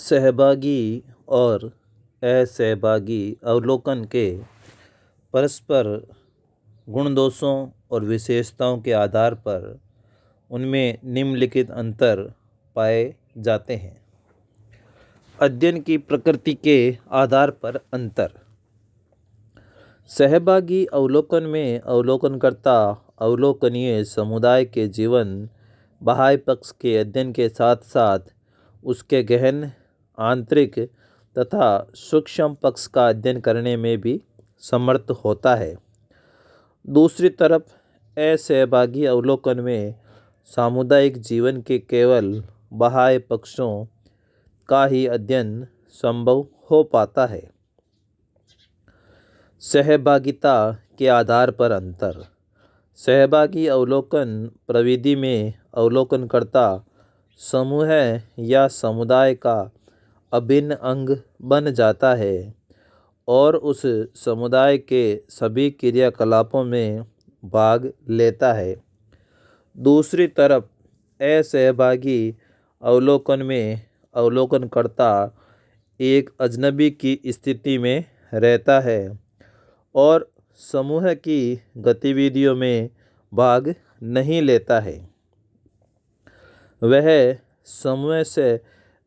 सहभागी और असहभागी अवलोकन के परस्पर गुण दोषों और विशेषताओं के आधार पर उनमें निम्नलिखित अंतर पाए जाते हैं। अध्ययन की प्रकृति के आधार पर अंतर। सहभागी अवलोकन में अवलोकनकर्ता अवलोकनीय समुदाय के जीवन बाह्य पक्ष के अध्ययन के साथ साथ उसके गहन आंतरिक तथा सूक्ष्म पक्ष का अध्ययन करने में भी समर्थ होता है। दूसरी तरफ असहभागी अवलोकन में सामुदायिक जीवन के केवल बाह्य पक्षों का ही अध्ययन संभव हो पाता है। सहभागिता के आधार पर अंतर। सहभागी अवलोकन प्रविधि में अवलोकनकर्ता समूह या समुदाय का अभिन्न अंग बन जाता है और उस समुदाय के सभी क्रियाकलापों में भाग लेता है। दूसरी तरफ असहभागी अवलोकन में अवलोकनकर्ता एक अजनबी की स्थिति में रहता है और समूह की गतिविधियों में भाग नहीं लेता है। वह समूह से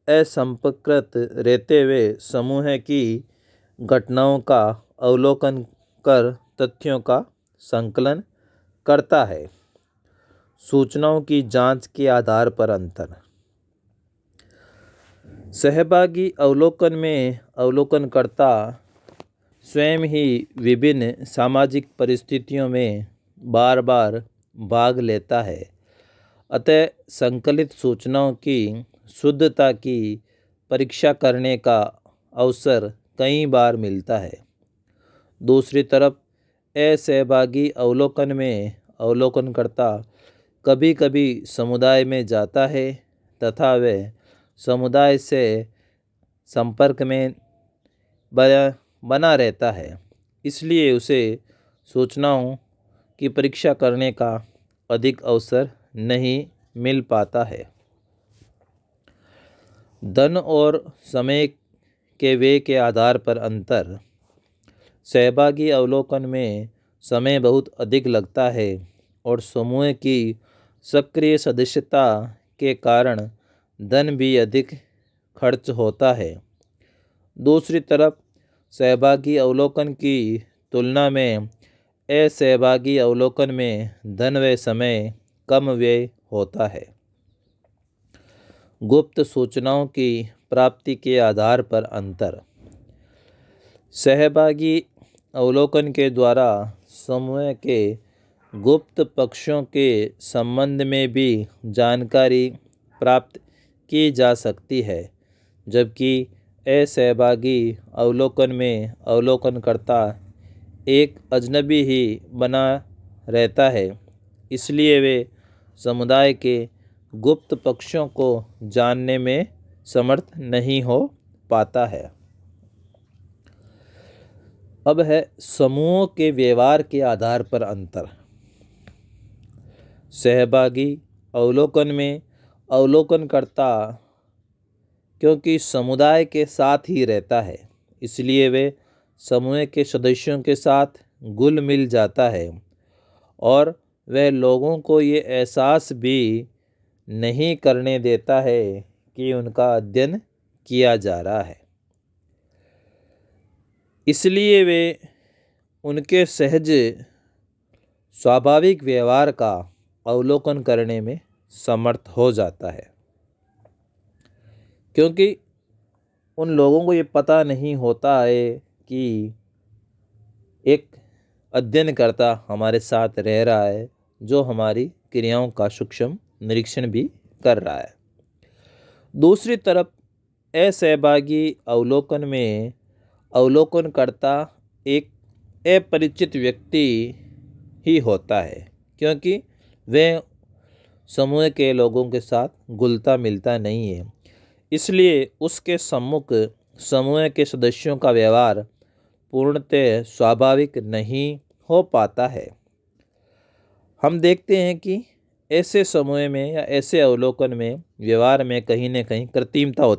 असंपर्कृत रहते हुए समूह की घटनाओं का अवलोकन कर तथ्यों का संकलन करता है। सूचनाओं की जांच के आधार पर अंतर। सहभागी अवलोकन में अवलोकनकर्ता स्वयं ही विभिन्न सामाजिक परिस्थितियों में बार बार भाग लेता है, अतः संकलित सूचनाओं की शुद्धता की परीक्षा करने का अवसर कई बार मिलता है। दूसरी तरफ असहभागी अवलोकन में अवलोकनकर्ता कभी कभी समुदाय में जाता है तथा वह समुदाय से संपर्क में बना रहता है, इसलिए उसे सूचनाओं की परीक्षा करने का अधिक अवसर नहीं मिल पाता है। धन और समय के व्यय के आधार पर अंतर। सहभागी अवलोकन में समय बहुत अधिक लगता है और समूह की सक्रिय सदस्यता के कारण धन भी अधिक खर्च होता है। दूसरी तरफ सहभागी अवलोकन की तुलना में असहभागी अवलोकन में धन व समय कम व्यय होता है। गुप्त सूचनाओं की प्राप्ति के आधार पर अंतर। सहभागी अवलोकन के द्वारा समूह के गुप्त पक्षों के संबंध में भी जानकारी प्राप्त की जा सकती है, जबकि असहभागी अवलोकन में अवलोकनकर्ता एक अजनबी ही बना रहता है, इसलिए वे समुदाय के गुप्त पक्षों को जानने में समर्थ नहीं हो पाता है। अब है समूहों के व्यवहार के आधार पर अंतर। सहभागी अवलोकन में अवलोकनकर्ता क्योंकि समुदाय के साथ ही रहता है, इसलिए वे समूह के सदस्यों के साथ घुल मिल जाता है और वह लोगों को ये एहसास भी नहीं करने देता है कि उनका अध्ययन किया जा रहा है, इसलिए वे उनके सहज स्वाभाविक व्यवहार का अवलोकन करने में समर्थ हो जाता है। क्योंकि उन लोगों को ये पता नहीं होता है कि एक अध्ययनकर्ता हमारे साथ रह रहा है जो हमारी क्रियाओं का सूक्ष्म निरीक्षण भी कर रहा है। दूसरी तरफ असहभागी अवलोकन में अवलोकनकर्ता एक अपरिचित व्यक्ति ही होता है, क्योंकि वह समूह के लोगों के साथ घुलता मिलता नहीं है, इसलिए उसके सम्मुख समूह के सदस्यों का व्यवहार पूर्णतः स्वाभाविक नहीं हो पाता है। हम देखते हैं कि ऐसे समूह में या ऐसे अवलोकन में व्यवहार में कहीं न कहीं कृत्रिमता होती है।